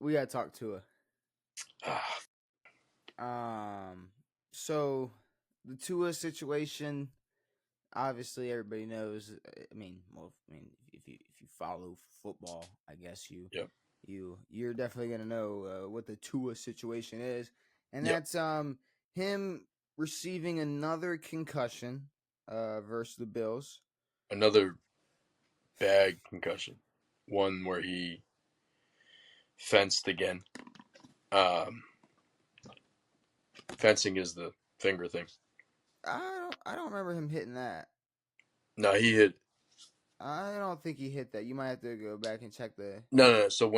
We gotta talk to her. Ah, So the Tua situation, obviously everybody knows. If you follow football, I guess yep, you're definitely gonna know what the Tua situation is, and yep. that's him receiving another concussion versus the Bills. Another bad concussion. One where he fenced again. Um, Fencing is the finger thing. I don't remember him hitting that. No, he hit. I don't think he hit that. You might have to go back and check the. No. So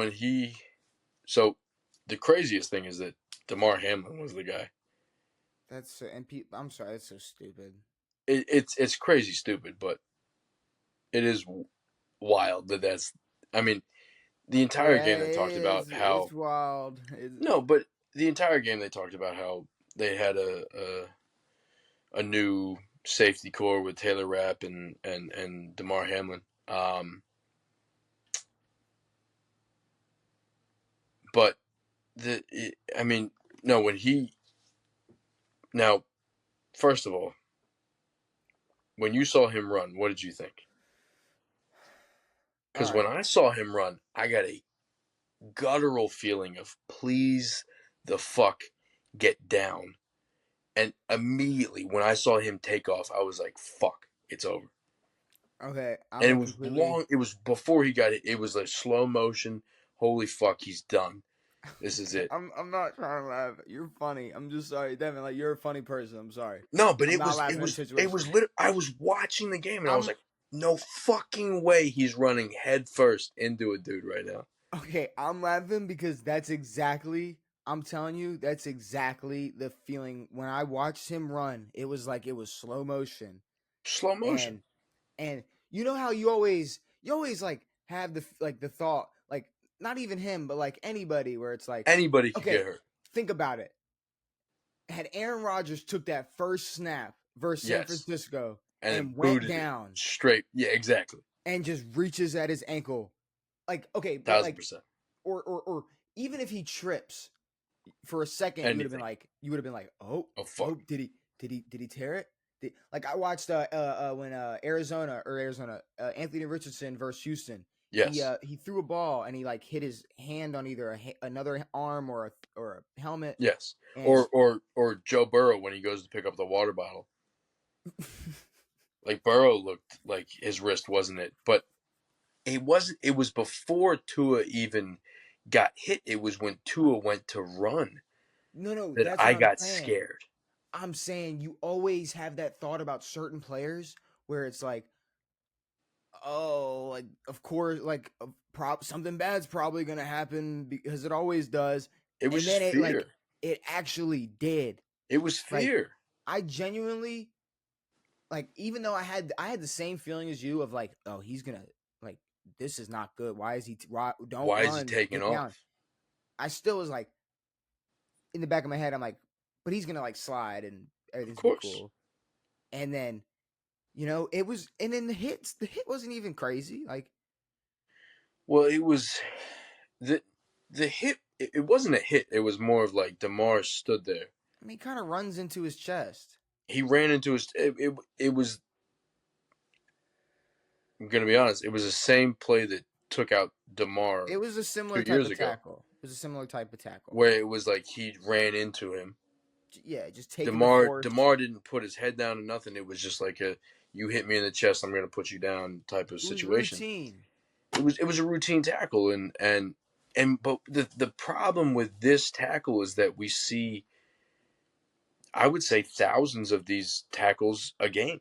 the craziest thing is that Damar Hamlin was the guy. I'm sorry, that's so stupid. It's crazy stupid, but it is wild that that's. I mean, the entire Yeah, game they talked about how it's wild. no, but the entire game they talked about how they had a new safety core with Taylor Rapp and Damar Hamlin. But I mean, no, when he now, first of all, when you saw him run, what did you think? All Because when right. I saw him run, I got a guttural feeling of please the fuck get down. And immediately when I saw him take off, I was like, fuck, it's over. Okay, And I'm it a was completely. long, it was before he got it. It was like slow motion. Holy fuck, he's done. This is it. I'm not trying to laugh. You're funny. I'm just sorry, Devin. Like you're a funny person. I'm sorry. No, but I'm not laughing at the it situation. was I was watching the game and I was I'm like, no fucking way he's running head first into a dude right now. okay. I'm laughing because that's exactly. I'm telling you, that's exactly the feeling when I watched him run. It was like it was slow motion, Slow motion. and and you know how you always like have the thought like not even him but like anybody where it's like Anybody could okay, get hurt. think about it. Had Aaron Rodgers took that first snap versus San Yes. Francisco And then and went booted it down straight. Yeah, exactly. and just reaches at his ankle, like okay, but Thousand like percent. or even if he trips for a second, Anything. you would have been like, oh, Oh fuck. oh, did he tear it? Like I watched when Arizona Anthony Richardson versus Houston. Yes. He threw a ball and he like hit his hand on either another arm or a helmet Yes. and Or Joe Burrow when he goes to pick up the water bottle. Like Burrow looked like his wrist wasn't it, but it wasn't. It was before Tua even got hit. It was when Tua went to run no, that that's what I I'm got saying. scared. I'm saying you always have that thought about certain players where it's like, oh, like of course, like something bad's probably gonna happen because it always does, It was and just then fear. it actually did. It was Like fear. I genuinely like, even though I had the same feeling as you of like, oh, he's gonna like this is not good. Why is he? Don't Why is he run, taking get down. off? I still was like in the back of my head, I'm like, but he's gonna like slide and Of everything's gonna be course. cool. And then it was, and then the hit wasn't even crazy. Like, Well, it was the the hit. It wasn't a hit. It was more of like Demar stood there. I mean, he kind of runs into his chest. He ran into his. It was. I'm gonna be honest. It was the same play that took out Demar It was a two similar type years of ago, tackle. It was a similar type of tackle. where it was like he ran into him. Yeah, just taking the force. Demar didn't put his head down or nothing. It was just like a you hit me in the chest, I'm gonna put you down type of It was situation. routine. It was a routine tackle and but the problem with this tackle is that we see I would say thousands of these tackles a game.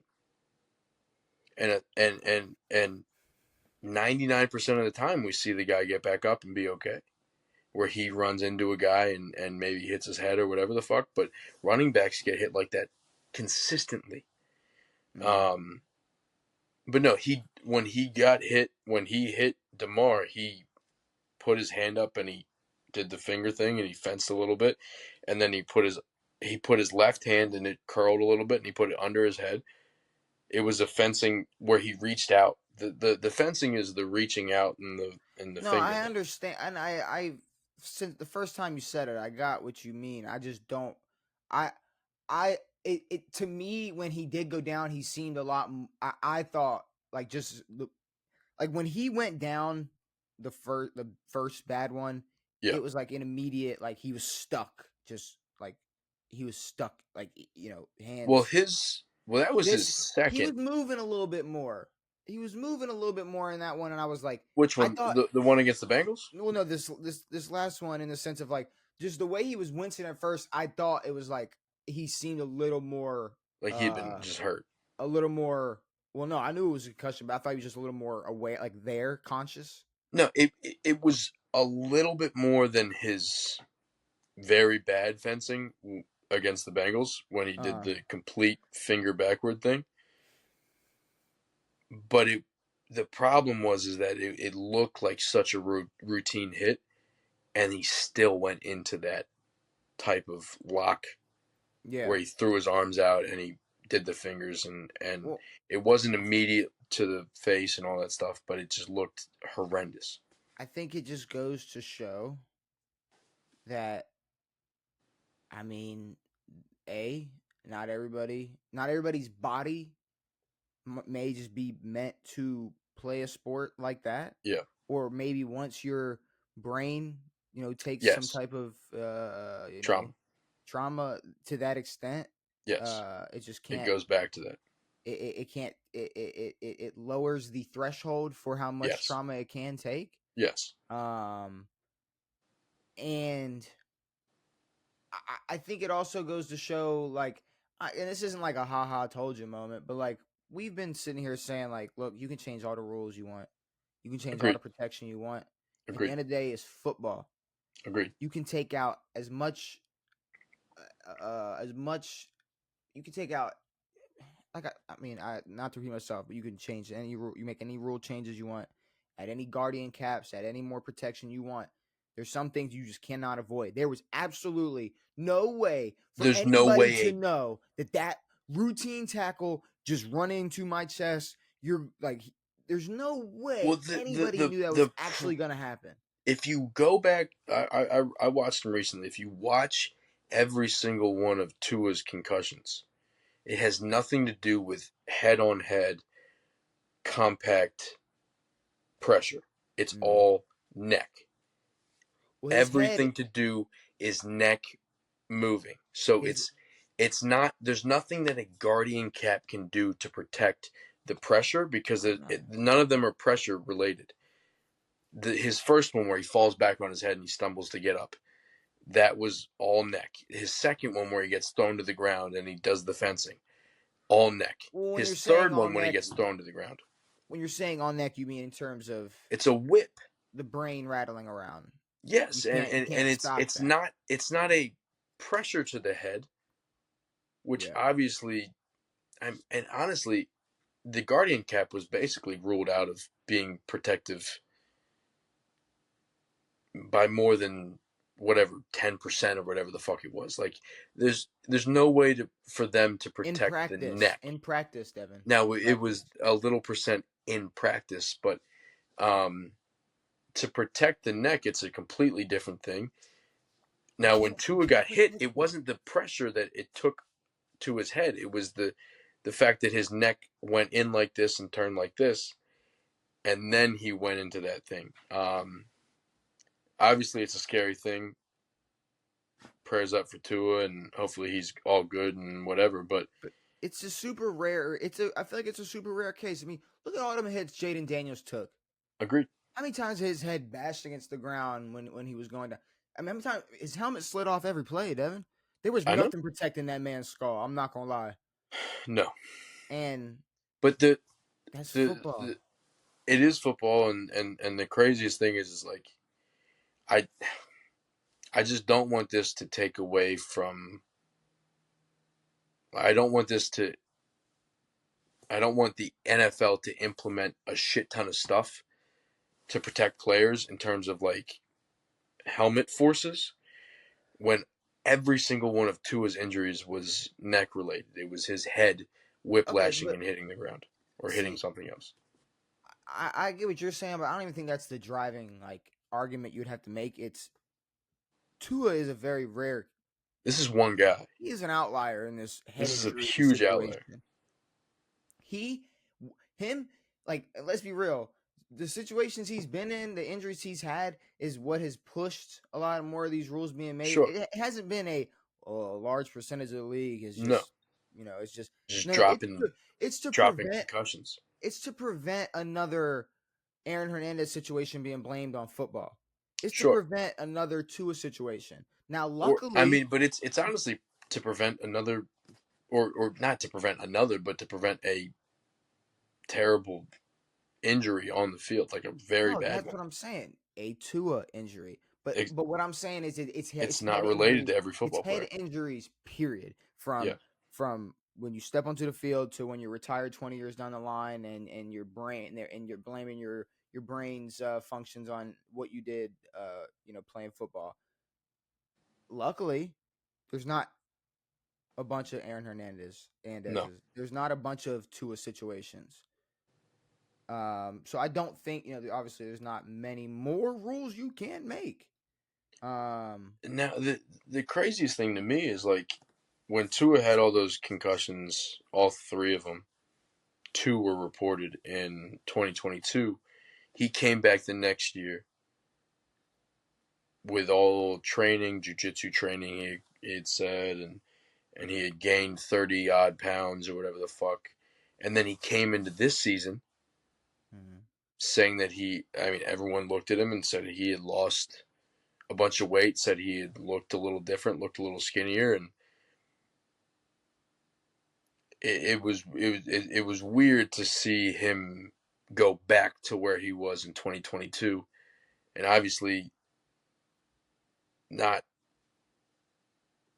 And 99% of the time we see the guy get back up and be okay. Where he runs into a guy and maybe hits his head or whatever the fuck, but running backs get hit like that consistently. Mm. Um, but no, when he hit Demar, he put his hand up and he did the finger thing and he fenced a little bit, and then he put his left hand and it curled a little bit and he put it under his head. It was a fencing where he reached out. The fencing is the reaching out and the No, finger I thing. understand, and I since the first time you said it, I got what you mean. I just don't. I I it to me when he did go down, he seemed a lot. I thought like like when he went down the first bad one, Yeah. it was like an immediate like he was stuck, just like he was stuck, like Well, hands. that was his This he second. was moving a little bit more. He was moving a little bit more in that one, and I was like, Which I one? thought, The one against the Bengals? well, no, this last one in the sense of like just the way he was wincing at first. I thought it was like he seemed a little more, Like he had been uh, just hurt. a little more. Well, no, I knew it was a concussion, but I thought he was just a little more aware, like there, conscious. No, it was a little bit more than his very bad fencing against the Bengals when he did Uh, the complete finger backward thing. But the problem was is that it looked like such a routine hit, and he still went into that type of lock yeah. where he threw his arms out and he did the fingers, and Well, it wasn't immediate to the face and all that stuff, but it just looked horrendous. I think it just goes to show that I mean, a not everybody's body may just be meant to play a sport like that, Yeah. or maybe once your brain takes some Yes. type of Trauma. trauma to that extent, Yes. it just It can't goes back to that. it can't it lowers the threshold for how much Yes. trauma it can take. Yes. um and I think it also goes to show like and this isn't like a haha told you moment, but like we've been sitting here saying like, look, you can change all the rules you want, you can change all Agreed. the protection you want. At the Agreed. end of the day, it's football. Agreed. You can take out as much you can take out like I mean, I not to repeat myself, but you can change any rule. You make any rule changes you want, add any guardian caps, add any more protection you want. There's some things you just cannot avoid. There was absolutely no way for There's no anybody way to know that routine tackle just run into my chest. You're like, there's no well way the anybody the knew that was the actually gonna happen. if you go back, I watched him recently. If you watch every single one of Tua's concussions, it has nothing to do with head on head compact pressure. It's Mm. all neck. Well, his head, Everything to do is neck moving. So his it's not, there's nothing that a guardian cap can do to protect the pressure because I don't know. none of them are pressure related. His first one where he falls back on his head and he stumbles to get up, that was all neck. His second one where he gets thrown to the ground and he does the fencing, all neck. Well, His third one when he gets thrown to the ground, when you're saying on neck, you mean in terms of it's a whip. the brain rattling around. You Yes, can't stop that. it's not a pressure to the head, which Yeah. obviously and honestly, the guardian cap was basically ruled out of being protective by more than whatever 10% or whatever the fuck it was. Like there's no way to for them to protect the neck. In practice, Devin, Now in it was practice. a little percent in practice, but um, to protect the neck, it's a completely different thing. Now when You Tua can't got hit, protect it it. wasn't the pressure that it took to his head. It was the fact that his neck went in like this and turned like this, and then he went into that thing. Obviously, it's a scary thing. Prayers up for Tua, and hopefully he's all good and whatever. But But it's a super rare. I feel like it's a super rare case. I mean, look at all them hits Jaden Daniels took. agreed. How many times his head bashed against the ground when he was going down? I mean, how many times his helmet slid off every play, Devin? There was I know. nothing protecting that man's skull. I'm not gonna lie. No, And but that's the football. it is football, and the craziest thing is like I I just don't want this to take away from. I don't want this to. I don't want the NFL to implement a shit ton of stuff to protect players in terms of like helmet forces when every single one of Tua's injuries was neck related. It was his head Okay, whiplashing but and hitting the ground or hitting see, something else. I get what you're saying, but I don't even think that's the driving like argument you'd have to make. It's Tua is a very rare. This is one guy. He is an outlier in this head This is a injury huge outlier. situation. He, him, like let's be real. The situations he's been in, the injuries he's had, is what has pushed a lot more of these rules being made. Sure. It hasn't been a large percentage of the league is No. just it's just Just no. It's to dropping prevent concussions. another Aaron Hernandez situation being blamed on football. It's to Sure. prevent another Tua situation. Now, Or I luckily, mean, but it's honestly to prevent another, or not to prevent another, but to prevent a terrible injury on the field, like a very no, bad that's one. what I'm saying. A Tua injury. But It, but what I'm saying is it's it's not head related injuries. to every It's football head player. injuries. Period. Yeah. From when you step onto the field to when you're retired 20 years down the line, and your brain there, and you're blaming your brain's functions on what you did, playing football. Luckily, there's not a bunch of Aaron No. Hernandez's. There's not a bunch of Tua situations. So I don't think obviously there's not many more rules you can make. Now the craziest thing to me is like when Tua had all those concussions, all three of them, two were reported in 2022. He came back the next year with all training, jujitsu training. He had said, and he had gained 30 odd pounds or whatever the fuck. And then he came into this season Mhm. saying that everyone looked at him and said he had lost a bunch of weight, said he had looked a little different, looked a little skinnier, and it was weird to see him go back to where he was in 2022, and obviously not.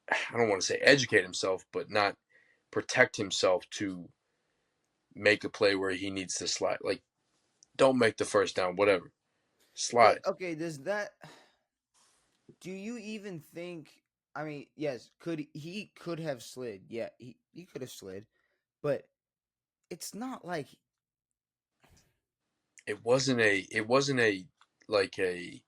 I don't want to say educate himself, but not protect himself to make a play where he needs to slide. Like, don't make the first down, whatever. Slide. Okay, does that? Do you even think? I mean, yes, could have slid? Yeah, he could have slid, but it's not like It wasn't a like a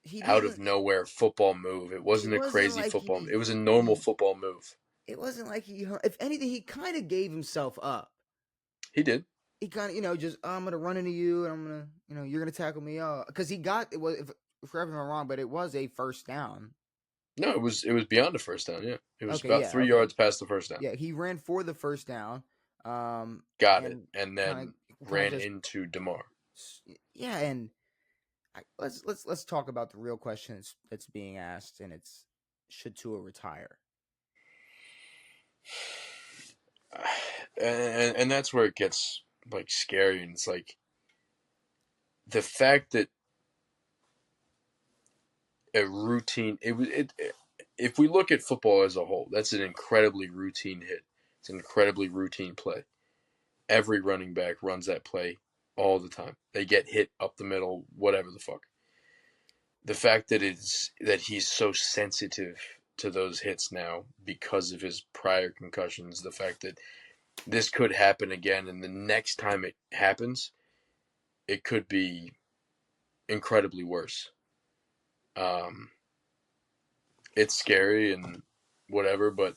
he out of doesn't. nowhere football move. It It wasn't a wasn't crazy like football move. It was a normal football move. It wasn't like he. If anything, he kind of gave himself up. He did. He kind of, just I'm gonna run into you, and I'm gonna, you're gonna tackle me, because he got it was if I'm wrong, but it was a first down. No, it was beyond the first down. Yeah, it was Okay, about yeah, 3 yards past the first down. yeah, he ran for the first down, Got it, and and kind then of ran just into Demar. yeah, and let's talk about the real question that's being asked, and it's should Tua retire? And that's where it gets like scary, and it's like the fact that a routine if we look at football as a whole, that's an incredibly routine hit. It's an incredibly routine play. Every running back runs that play all the time. They get hit up the middle, whatever the fuck. The fact that he's so sensitive to those hits now because of his prior concussions, the fact that this could happen again, and the next time it happens, it could be incredibly worse. Um, it's scary and whatever, but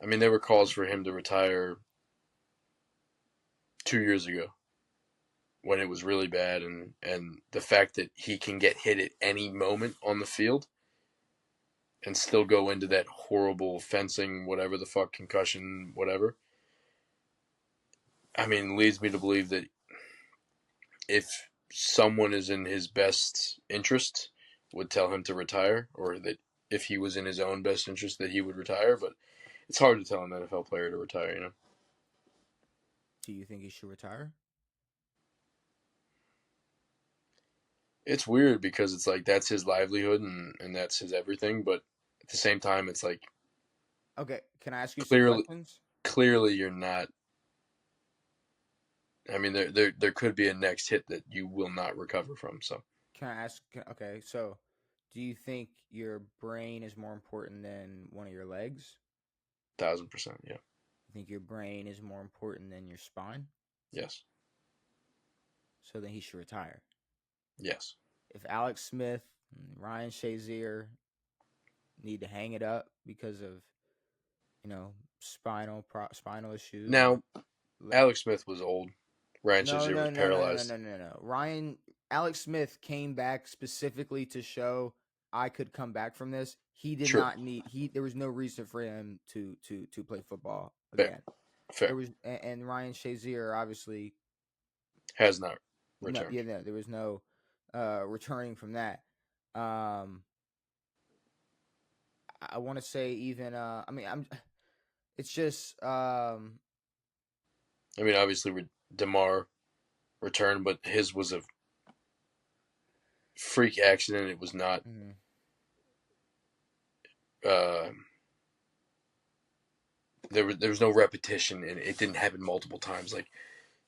I mean, there were calls for him to retire 2 years ago when it was really bad, and the fact that he can get hit at any moment on the field and still go into that horrible fencing, whatever the fuck, concussion, whatever. I mean, leads me to believe that if someone is in his best interest, would tell him to retire, or that if he was in his own best interest, that he would retire. But it's hard to tell an NFL player to retire, you know? Do you think he should retire? It's weird because it's like that's his livelihood and that's his everything, but at the same time, it's like Okay, can I ask you some clearly, questions? clearly you're not. I mean, there could be a next hit that you will not recover from. So Can I ask? Okay, so do you think your brain is more important than one of your legs? 1,000%, yeah, You think your brain is more important than your spine? yes, So then he should retire. yes. If Alex Smith Ryan Shazier need to hang it up because of spinal issues and Now, Alex Smith was old. Ryan no, Shazier was no, no, no, no, paralyzed. no, no, no. Alex Smith came back specifically to show I could come back from this. He did True. not need he. There was no reason for him to play football Fair. again. Fair. There was and Ryan Shazier obviously Has not no, returned. yeah, no, there was no returning from that. Um, I want to say even I mean I'm. It's just I mean, obviously, DeMar returned, but his was a freak accident. It was not. mhm. Uh, there was no repetition, and it didn't happen multiple times. Like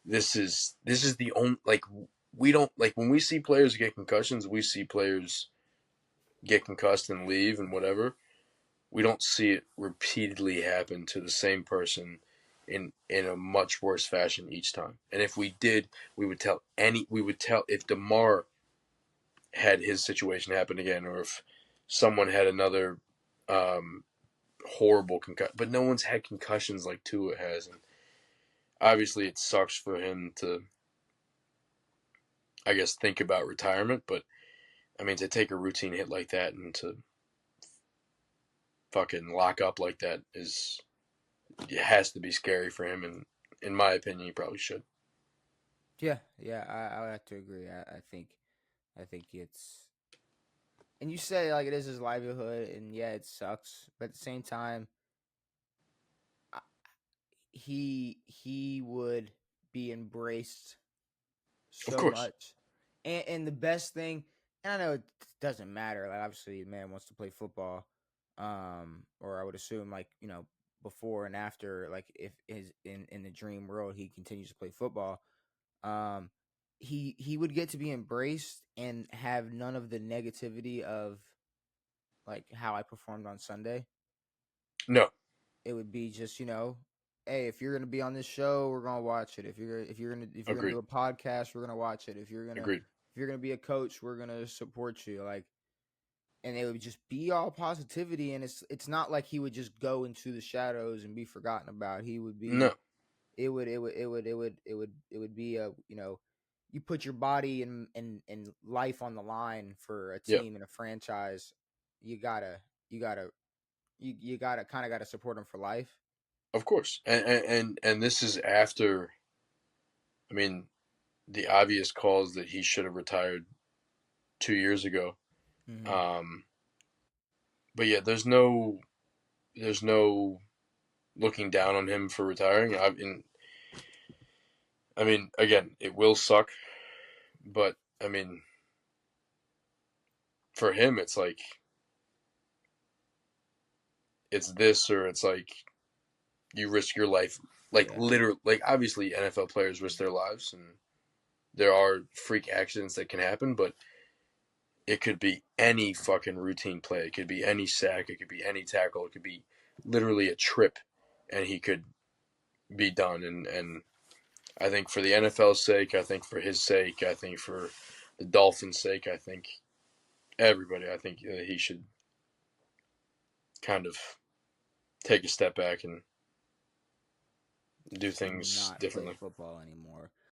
this is the only like we don't like when we see players get concussions. We see players get concussed and leave and whatever. We don't see it repeatedly happen to the same person in a much worse fashion each time. And if we did, we would tell if DeMar had his situation happen again, or if someone had another um, horrible concussion. But no one's had concussions like Tua has, and obviously it sucks for him to, I guess, think about retirement. But I mean, to take a routine hit like that and to fucking lock up like that is it has to be scary for him. And in my opinion, he probably should. Yeah, yeah, I would have to agree. I think it's and you say like it is his livelihood, and yeah, it sucks. But at the same time, I- he would be embraced Of so course, much, and the best thing, and I know it doesn't matter. Like obviously, the man wants to play football, or I would assume like before and after, like if his in the dream world he continues to play football, um, he would get to be embraced and have none of the negativity of like how I performed on Sunday. no, It would be just hey, if you're gonna be on this show, we're gonna watch it. If you're gonna agreed, do a podcast, we're gonna watch it. agreed. If you're gonna be a coach, we're gonna support you. Like, and it would just be all positivity. And it's not like he would just go into the shadows and be forgotten about. He would be. No, It would be a you put your body and life on the line for a yeah, team and a franchise. You gotta you gotta you gotta kind of gotta support them for life. of course. And this is after. I mean, the obvious calls that he should have retired 2 years ago. Mm-hmm. Um, but yeah, there's no looking down on him for retiring. I mean, again, it will suck, but I mean, for him, it's like it's this or it's like you risk your life, like Yeah. literally, like obviously NFL players risk their lives, and there are freak accidents that can happen, but it could be any fucking routine play. It could be any sack. It could be any tackle. It could be literally a trip, and he could be done. And I think for the NFL's sake, I think for his sake, I think for the Dolphins' sake, I think everybody, I think he should kind of take a step back and do And things not play differently. football anymore.